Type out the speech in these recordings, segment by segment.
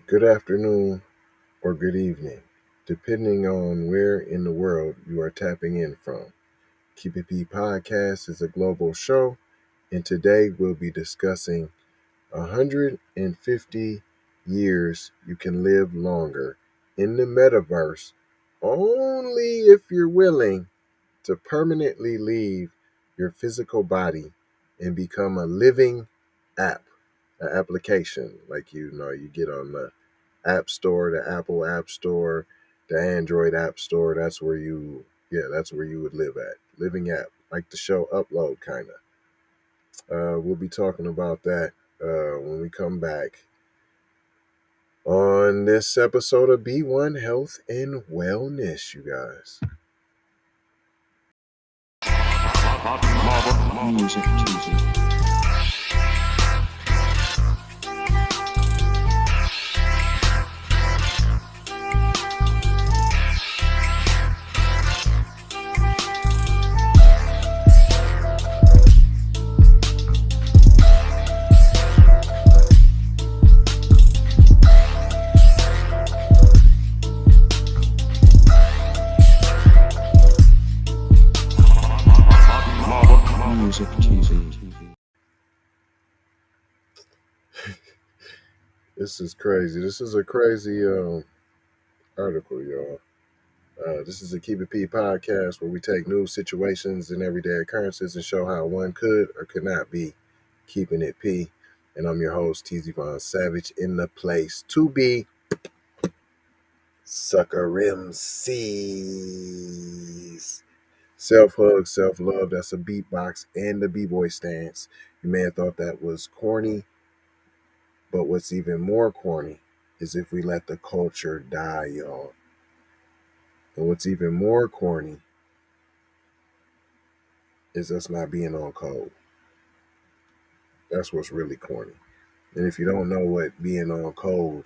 Good afternoon or good evening, depending on where in the world you are tapping in from. Keep It P Podcast is a global show, and today we'll be discussing 150 years you can live longer in the metaverse only if you're willing to permanently leave your physical body and become a living app, an application like you get on the App Store, the Apple App Store, the Android App Store. That's where you would live at. Living app, like the show Upload, kind of. We'll be talking about that when we come back on this episode of B1 Health and Wellness, you guys. Music Tuesday. Music TV. This is crazy. This is a crazy article, y'all. This is a Keep It P podcast where we take news situations and everyday occurrences and show how one could or could not be keeping it P. And I'm your host, TZ Von Savage, in the place to be. Sucker MCs. Self hug, self love. That's a beatbox and the b-boy stance. You may have thought that was corny, but what's even more corny is if we let the culture die, y'all. And what's even more corny is us not being on code. That's what's really corny. And if you don't know what being on code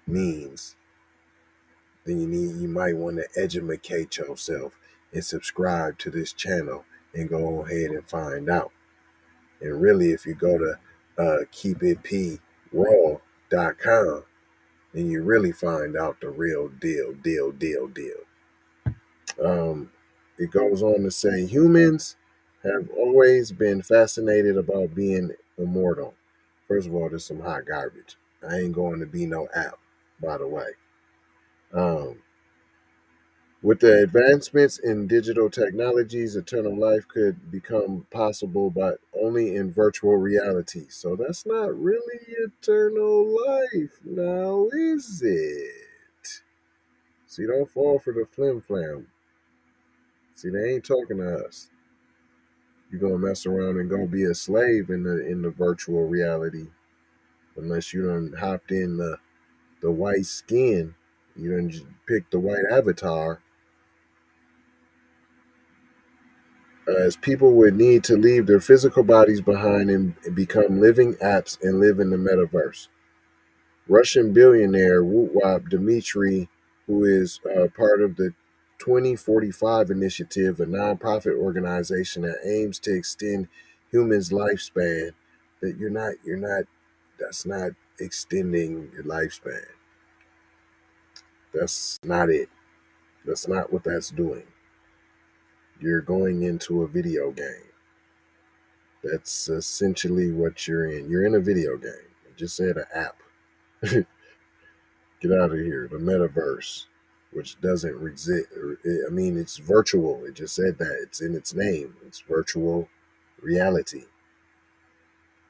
means, then you might want to educate yourself and subscribe to this channel and go ahead and find out. And really, if you go to keepitpraw.com, then you really find out the real deal. It goes on to say humans have always been fascinated about being immortal. First of all, there's some hot garbage. I ain't going to be no app, by the way. Um, with the advancements in digital technologies, eternal life could become possible, but only in virtual reality. So that's not really eternal life now, is it? See, don't fall for the flim flam. See, they ain't talking to us. You're gonna mess around and go be a slave in the virtual reality, unless you done hopped in the white skin. You done picked the white avatar. As people would need to leave their physical bodies behind and become living apps and live in the metaverse. Russian billionaire Wootwop Dmitry, who is part of the 2045 initiative, a nonprofit organization that aims to extend humans' lifespan, that that's not extending your lifespan. That's not it. That's not what that's doing. You're going into a video game. That's essentially what you're in. You're in a video game. I just said an app. Get out of here. The metaverse, which doesn't exist. I mean, it's virtual. It just said that. It's in its name. It's virtual reality.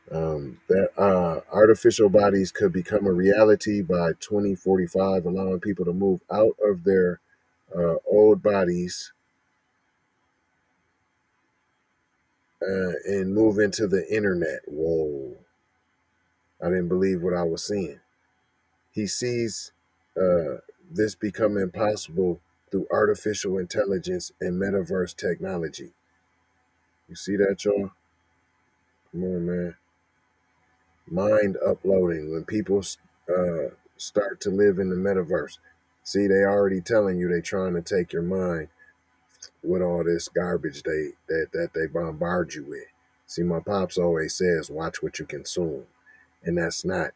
That artificial bodies could become a reality by 2045, allowing people to move out of their old bodies and move into the internet. Whoa. I didn't believe what I was seeing. He sees this becoming possible through artificial intelligence and metaverse technology. You see that, y'all? Come on, man. Mind uploading. When people start to live in the metaverse, see, they already telling you they trying to take your mind with all this garbage that they bombard you with. See, my pops always says, watch what you consume. And that's not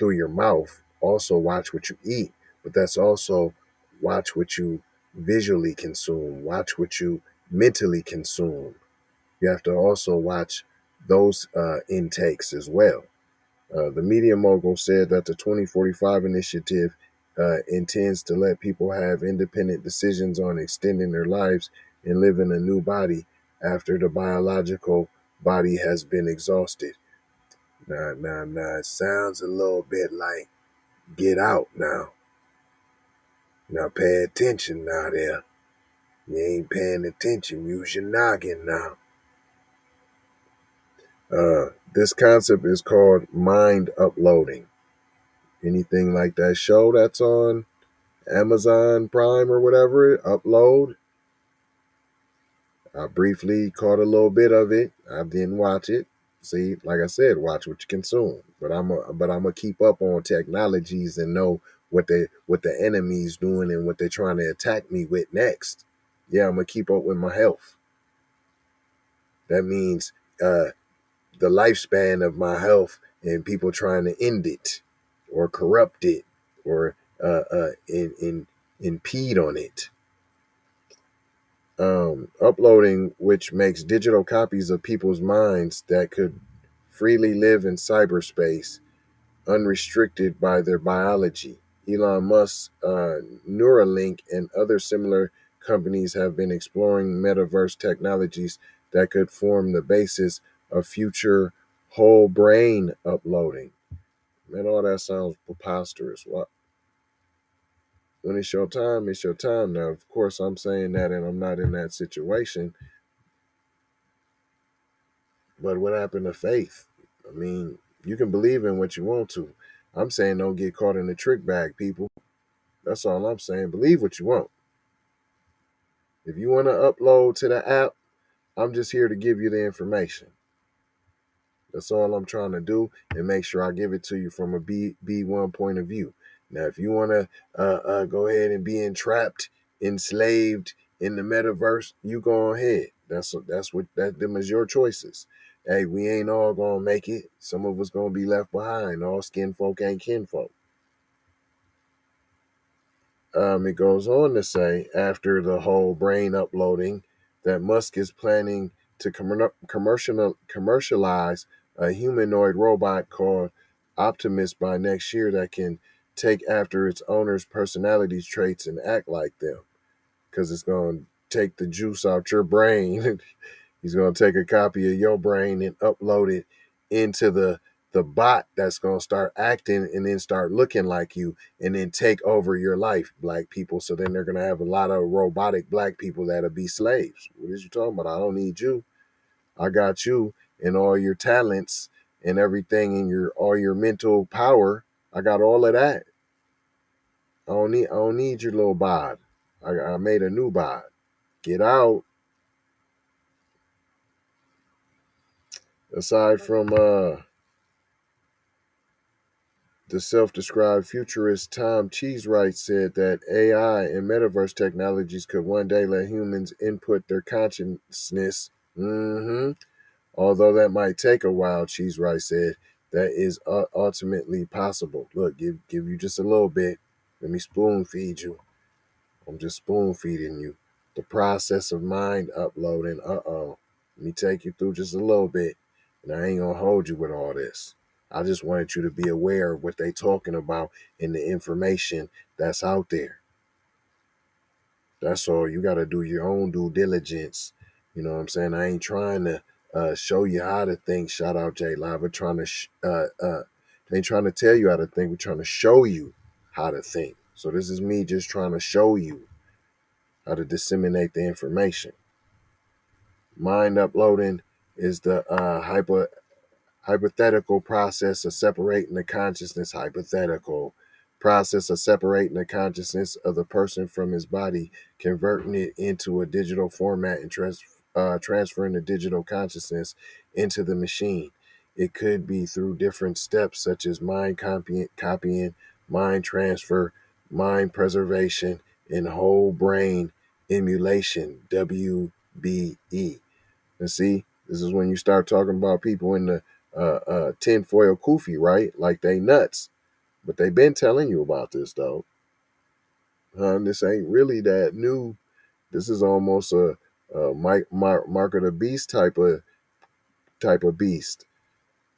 through your mouth, also watch what you eat, but that's also watch what you visually consume, watch what you mentally consume. You have to also watch those intakes as well. The media mogul said that the 2045 initiative intends to let people have independent decisions on extending their lives and live in a new body after the biological body has been exhausted. Now, it sounds a little bit like Get Out now. Now, pay attention now there. You ain't paying attention. Use your noggin now. This concept is called mind uploading. Anything like that show that's on Amazon Prime or whatever, Upload. I briefly caught a little bit of it. I didn't watch it. See, like I said, watch what you consume. But I'm gonna keep up on technologies and know what the enemy's doing and what they're trying to attack me with next. Yeah, I'm gonna keep up with my health. That means the lifespan of my health and people trying to end it or corrupt it or impede on it. Uploading, which makes digital copies of people's minds that could freely live in cyberspace, unrestricted by their biology. Elon Musk's Neuralink and other similar companies have been exploring metaverse technologies that could form the basis of future whole brain uploading. Man, all that sounds preposterous. What? When it's your time, it's your time. Now, of course, I'm saying that, and I'm not in that situation. But what happened to faith? I mean, you can believe in what you want to. I'm saying don't get caught in the trick bag, people. That's all I'm saying. Believe what you want. If you want to upload to the app, I'm just here to give you the information. That's all I'm trying to do and make sure I give it to you from a B1 point of view. Now, if you want to go ahead and be entrapped, enslaved in the metaverse, you go ahead. That's what them is your choices. Hey, we ain't all gonna make it. Some of us gonna be left behind. All skin folk ain't kinfolk. It goes on to say, after the whole brain uploading, that Musk is planning to commercialize a humanoid robot called Optimus by next year that can take after its owner's personality traits and act like them. Because it's going to take the juice out your brain. He's going to take a copy of your brain and upload it into the bot that's going to start acting and then start looking like you and then take over your life, black people. So then they're going to have a lot of robotic black people that'll be slaves. What is you talking about? I don't need you. I got you and all your talents and everything and your all your mental power. I got all of that. I don't need your little bod. I made a new bod. Get out. Aside from the self-described futurist Tom Cheesewright said that AI and metaverse technologies could one day let humans input their consciousness. Although that might take a while, Cheesewright said, that is ultimately possible. Look, give you just a little bit. Let me spoon feed you. I'm just spoon feeding you. The process of mind uploading. Let me take you through just a little bit. And I ain't gonna hold you with all this. I just wanted you to be aware of what they talking about and the information that's out there. That's all. You got to do your own due diligence. You know what I'm saying? I ain't trying to show you how to think. Shout out Jay Live. We're trying to ain't trying to tell you how to think. We're trying to show you how to think. So this is me just trying to show you how to disseminate the information. Mind uploading is the hypothetical process of separating the consciousness, hypothetical process of separating the consciousness of the person from his body, converting it into a digital format and transferring the digital consciousness into the machine. It could be through different steps such as mind copying, mind transfer, mind preservation, and whole brain emulation, WBE. And see, this is when you start talking about people in the tinfoil kufi, right? Like they nuts. But they've been telling you about this though. This ain't really that new. This is almost a mark of the beast type of beast.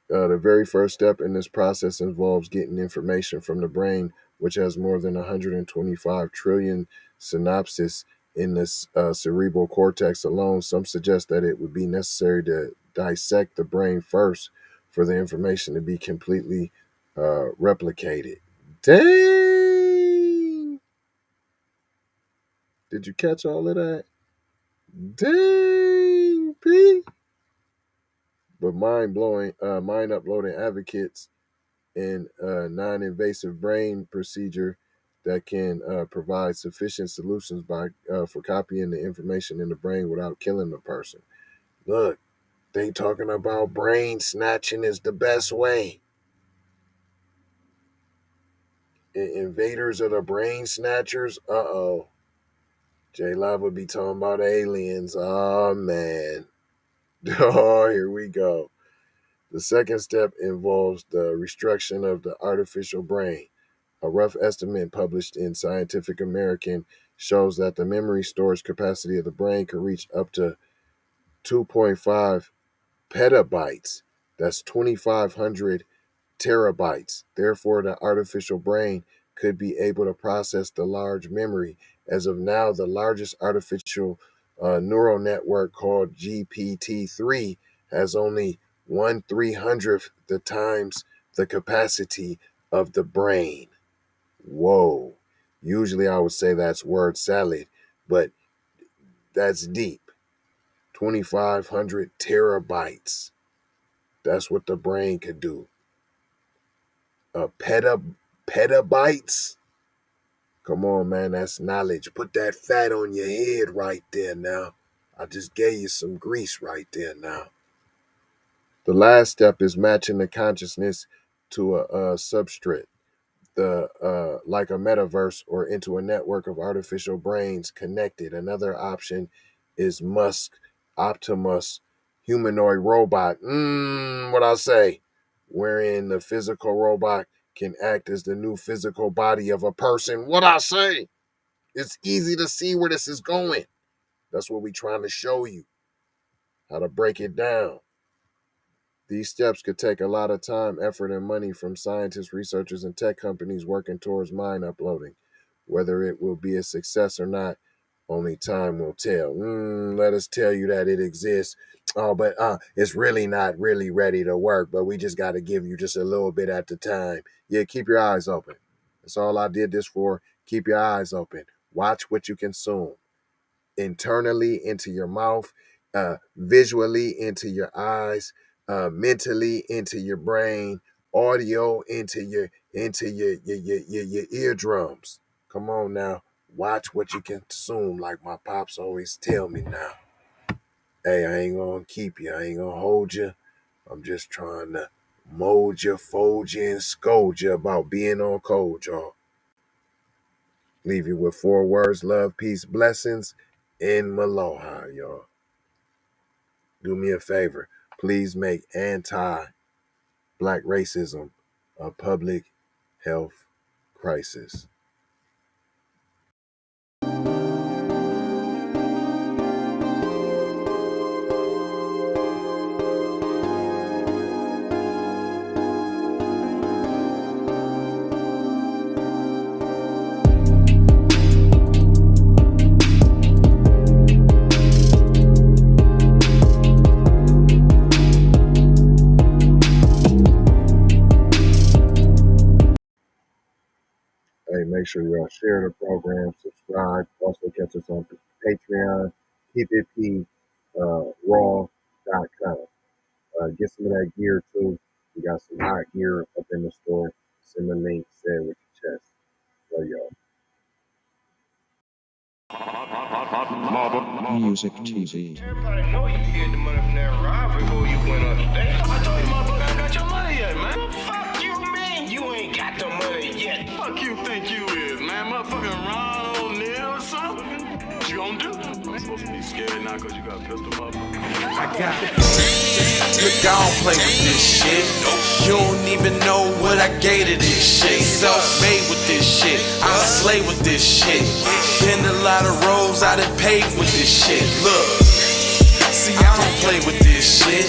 The very first step in this process involves getting information from the brain, which has more than 125 trillion synapses in this cerebral cortex alone. Some suggest that it would be necessary to dissect the brain first for the information to be completely replicated. Dang! Did you catch all of that? Dang, P. But mind uploading advocates and non-invasive brain procedure that can provide sufficient solutions for copying the information in the brain without killing the person. Look, they talking about brain snatching is the best way. Invaders of the brain snatchers. Uh-oh. J Love would be talking about aliens. Oh man. Oh, here we go. The second step involves the restriction of the artificial brain. A rough estimate published in Scientific American shows that the memory storage capacity of the brain could reach up to 2.5 petabytes. That's 2,500 terabytes. Therefore, the artificial brain could be able to process the large memory. As of now, the largest artificial neural network called GPT-3 has only 1/300th the times the capacity of the brain. Whoa. Usually I would say that's word salad, but that's deep. 2,500 terabytes. That's what the brain could do. Petabytes? Come on, man, that's knowledge. Put that fat on your head right there now. I just gave you some grease right there now. The last step is matching the consciousness to a substrate, like a metaverse or into a network of artificial brains connected. Another option is Musk Optimus humanoid robot. What I say, wherein the physical robot can act as the new physical body of a person. What I say, it's easy to see where this is going. That's what we're trying to show you, how to break it down. These steps could take a lot of time, effort, and money from scientists, researchers, and tech companies working towards mind uploading. Whether it will be a success or not, only time will tell. Let us tell you that it exists. Oh, but it's really not really ready to work, but we just got to give you just a little bit at the time. Yeah, keep your eyes open. That's all I did this for. Keep your eyes open. Watch what you consume. Internally into your mouth, visually into your eyes, mentally into your brain, audio into your eardrums. Come on now, watch what you consume, like my pops always tell me now. Hey, I ain't gonna keep you, I ain't gonna hold you. I'm just trying to mold you, fold you, and scold you about being on code, y'all. Leave you with 4 words: love, peace, blessings, and Maloha, y'all. Do me a favor. Please make anti-black racism a public health crisis. Hey, make sure y'all share the program, subscribe. Also catch us on Patreon, keepitpraw.com. Get some of that gear too. We got some hot gear up in the store. Send the link, say it with your chest. Love y'all. Music TV. Everybody know you get the money from that ride before you went up today. I told you motherfucker ain't got your money yet, man. Fuck you, man. You ain't got the money yet. Fuck you think you is, man. Motherfucking Ron O'Neal or something. What you gonna do? I'm supposed to be scared now because you got a pistol, motherfucker. I got it. Look, I don't play with this shit. You don't even know what I gave to this shit. paid with this shit. Look, see, I don't play with this shit.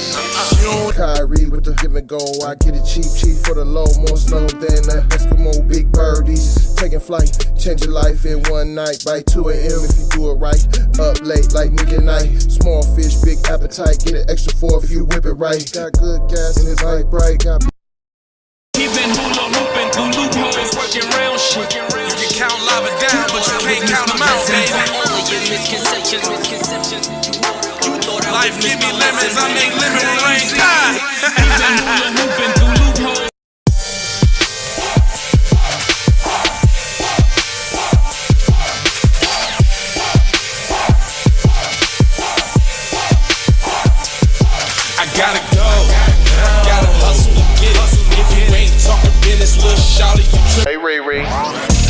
Kyrie with the give and go. I get it cheap for the low. More snow than the Eskimo big birdies. Taking flight, change your life in one night. By 2 a.m. if you do it right. Up late like midnight. Small fish, big appetite. Get an extra 4 if you whip it right. Got good gas and it's light bright. Got He been hula hooping through loopholes, working round shit. You can count lava down, but you can't count them out, baby. Life give me lemons, I make lemon rain. He been hula hooping through loopholes. I gotta go, gotta hustle to get it. If you ain't talking business, little shawty, you trip. Hey, Ray Ray.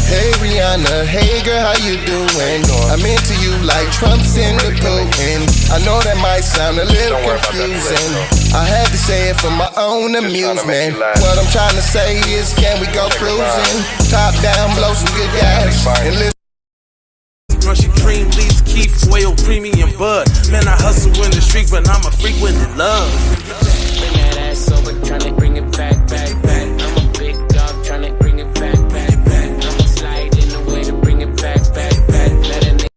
Hey Rihanna, hey girl, how you doing? I'm into you like Trump's in the pool. And I know that might sound a little confusing. I had to say it for my own amusement. What I'm trying to say is, can we go cruising? Top down, blow some good gas, and listen. Brushy cream leaves, Keith, oil, premium bud. Man, I hustle in the streets, but I'm a freak with the love. Bring that ass over, tryna bring it back. I'm a big dog, tryna bring it back. I'ma slide in the way to bring it back. Let a nigga.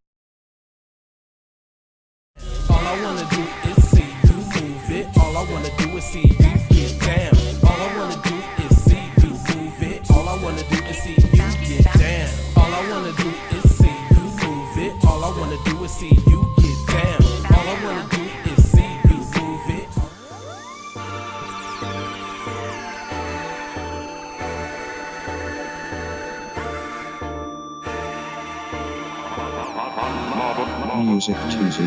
All I wanna do is see you move it. All I wanna do is see you get down. All I wanna do is see you move it. All I wanna do is see you get down. All I wanna do is see you move it. All I wanna do is see you get down. All I wanna do is see you move it. Music TV.